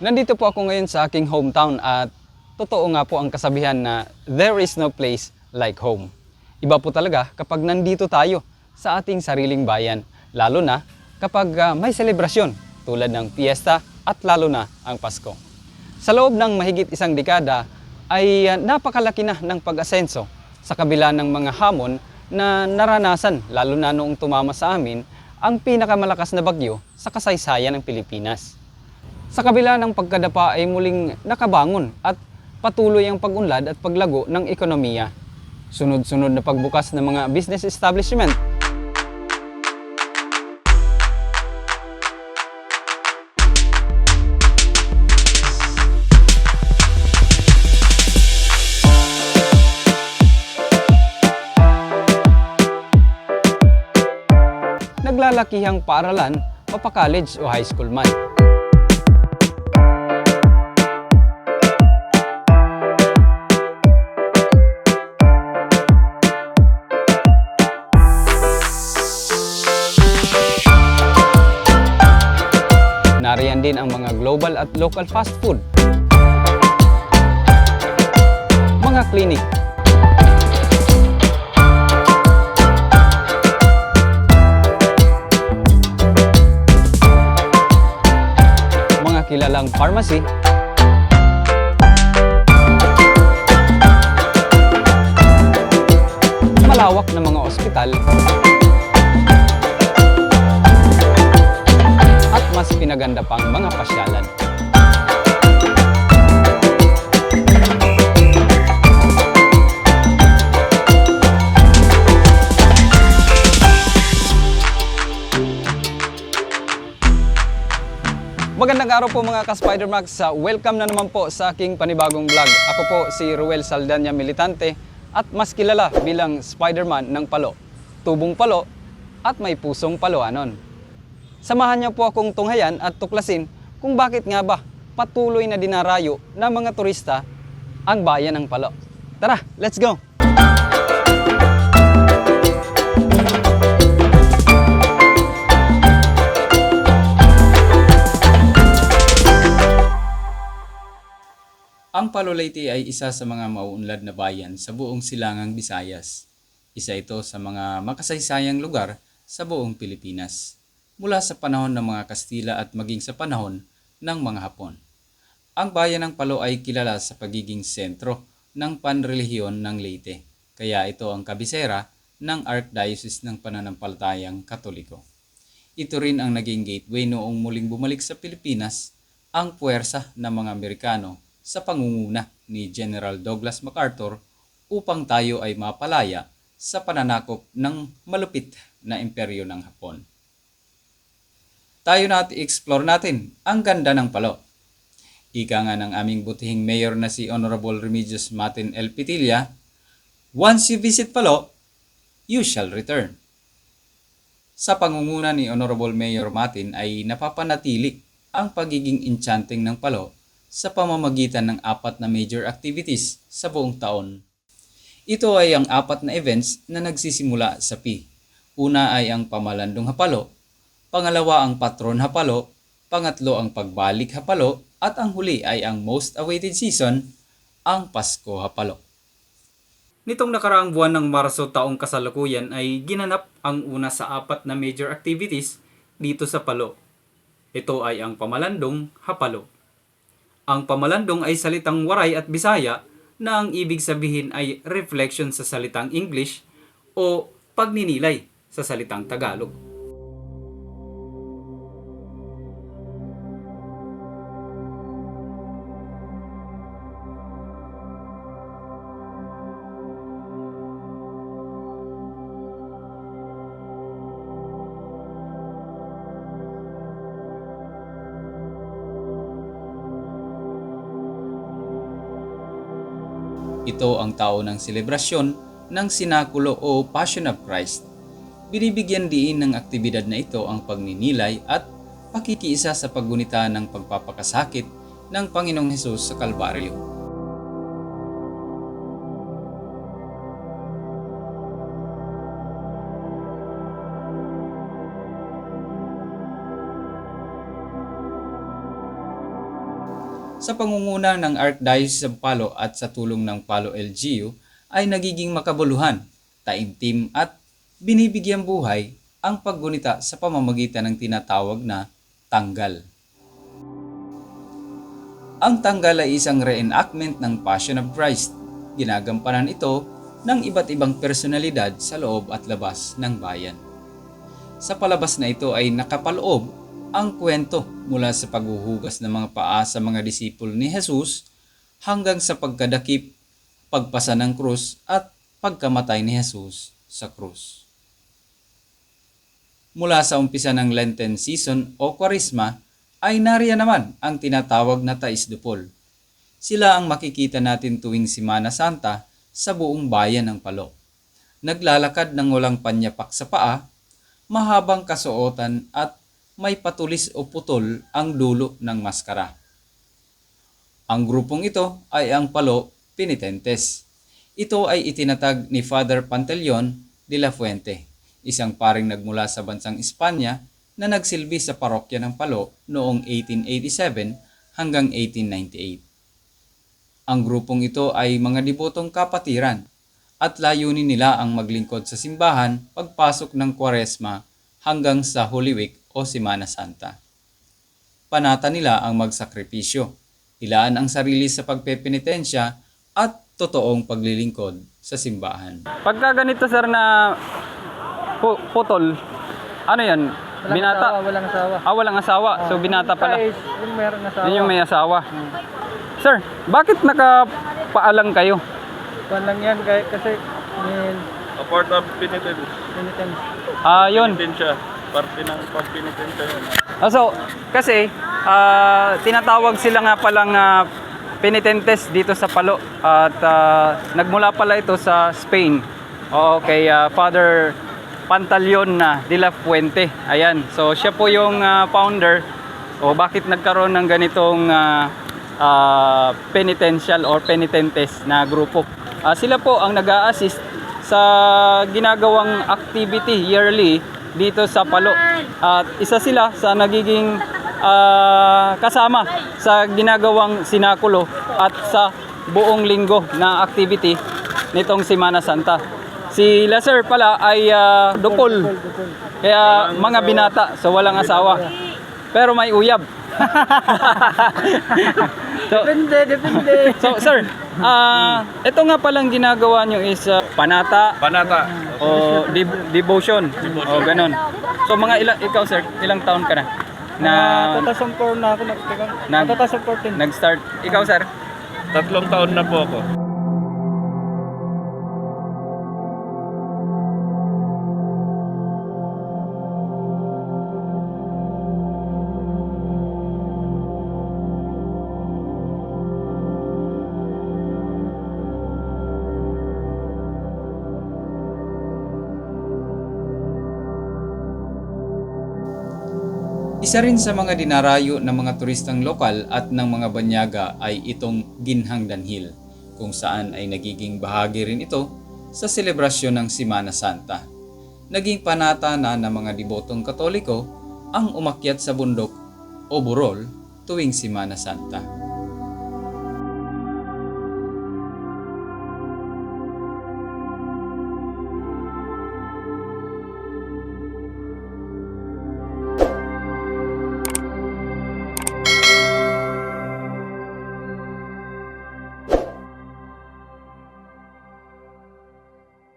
Nandito po ako ngayon sa aking hometown at totoo nga po ang kasabihan na there is no place like home. Iba po talaga kapag nandito tayo sa ating sariling bayan, lalo na kapag may selebrasyon tulad ng fiesta at lalo na ang Pasko. Sa loob ng mahigit isang dekada ay napakalaki na ng pag-asenso sa kabila ng mga hamon na naranasan lalo na noong tumama sa amin ang pinakamalakas na bagyo sa kasaysayan ng Pilipinas. Sa kabila ng pagkadapa ay muling nakabangon at patuloy ang pag-unlad at paglago ng ekonomiya. Sunod-sunod na pagbukas ng mga business establishment. Naglalakihang paaralan, mapa-college o high school man. Nariyan din ang mga global at local fast food, mga klinik, mga kilalang pharmacy, malawak na mga ospital, at mas pinaganda pang mga pasyalan. Magandang araw po mga ka-Spidermax. Welcome na naman po sa aking panibagong vlog. Ako po si Ruel Saldana Militante at mas kilala bilang Spiderman ng Palo. Tubong palo at may pusong paloanon. Samahan niyo po akong tunghayan at tuklasin kung bakit nga ba patuloy na dinarayo ng mga turista ang bayan ng Palo. Tara, let's go! Ang Palo Leyte ay isa sa mga mauunlad na bayan sa buong silangang Visayas. Isa ito sa mga makasaysayang lugar sa buong Pilipinas, mula sa panahon ng mga Kastila at maging sa panahon ng mga Hapon. Ang bayan ng Palo ay kilala sa pagiging sentro ng panrelihiyon ng Leyte, kaya ito ang kabisera ng Archdiocese ng Pananampalatayang Katoliko. Ito rin ang naging gateway noong muling bumalik sa Pilipinas ang puwersa ng mga Amerikano sa pangunguna ni General Douglas MacArthur upang tayo ay mapalaya sa pananakop ng malupit na imperyo ng Hapon. Tayo na at i-explore natin ang ganda ng Palo. Ika nga ng aming butihing mayor na si Honorable Remedios Martin L. Pitilla, once you visit Palo, you shall return. Sa pangunguna ni Honorable Mayor Martin ay napapanatili ang pagiging enchanting ng Palo sa pamamagitan ng 4 na major activities sa buong taon. Ito ay ang 4 na events na nagsisimula sa P. Una ay ang Pamalandong Hapalo, pangalawa ang Patron Hapalo, pangatlo ang Pagbalik Hapalo, at ang huli ay ang most awaited season, ang Pasko Hapalo. Nitong nakaraang buwan ng Marso taong kasalukuyan ay ginanap ang una sa 4 na major activities dito sa Palo. Ito ay ang Pamalandong Hapalo. Ang Pamalandong ay salitang Waray at Bisaya na ang ibig sabihin ay reflection sa salitang English o pagninilay sa salitang Tagalog. Ito ang tao ng selebrasyon ng Sinakulo o Passion of Christ. Binibigyan diin ng aktibidad na ito ang pagninilay at pakikiisa sa paggunita ng pagpapakasakit ng Panginoong Hesus sa Kalbaryo. Sa pangunguna ng Archdiocese of Palo at sa tulong ng Palo LGU ay nagiging makabuluhan, taimtim at binibigyang buhay ang paggunita sa pamamagitan ng tinatawag na tanggal. Ang tanggal ay isang reenactment ng Passion of Christ. Ginagampanan ito ng iba't ibang personalidad sa loob at labas ng bayan. Sa palabas na ito ay nakapaloob ang kwento mula sa paghuhugas ng mga paa sa mga disipulo ni Jesus hanggang sa pagkadakip, pagpasa ng krus at pagkamatay ni Jesus sa krus. Mula sa umpisa ng Lenten season o Kwaresma ay nariyan naman ang tinatawag na taisdupol. Sila ang makikita natin tuwing Semana Santa sa buong bayan ng Palo. Naglalakad ng walang panyapak sa paa, mahabang kasuotan at may patulis o putol ang dulo ng maskara. Ang grupong ito ay ang Palo Penitentes. Ito ay itinatag ni Father Pantaleon de la Fuente, isang paring nagmula sa bansang Espanya na nagsilbi sa parokya ng Palo noong 1887 hanggang 1898. Ang grupong ito ay mga debotong kapatiran at layunin nila ang maglingkod sa simbahan pagpasok ng Kwaresma hanggang sa Holy Week o Semana Santa. Panata nila ang magsakripisyo, ilaan ang sarili sa pagpepenitensya at totoong paglilingkod sa simbahan. Pagka ganito sir na putol, ano yan? Binata? Walang asawa. Walang asawa. So binata pala. Yung mayroong asawa. Yun yung may asawa. Sir, bakit nakapaalang kayo? Kuwan lang yan kasi A part of penitence. penitence. Yun. Penitensya. Parte ng pagpenitensya yun. So, kasi tinatawag sila nga palang penitentes dito sa Palo at nagmula pala ito sa Spain. Kay Father Pantaleon de la Fuente. Ayan. So, siya po yung founder o bakit nagkaroon ng ganitong penitential or penitentes na grupo. Sila po ang nag-a-assist sa ginagawang activity yearly dito sa Palo. At isa sila sa nagiging kasama sa ginagawang sinakulo at sa buong linggo na activity nitong Semana Santa. Si Laser pala ay dupol. Kaya mga binata, so walang asawa. Pero may uyab. Depende. So sir, ito nga palang ginagawa nyo is panata Panata. o devotion o ganun. So ikaw sir, ilang taon ka na? Na 2004 na ako Nag- 2014. nag-start. Ikaw sir? 3 taon na po ako. Isa rin sa mga dinarayo ng mga turistang lokal at ng mga banyaga ay itong Ginhang Danhil, kung saan ay nagiging bahagi rin ito sa selebrasyon ng Semana Santa. Naging panata na ng mga debotong Katoliko ang umakyat sa bundok o burol tuwing Semana Santa.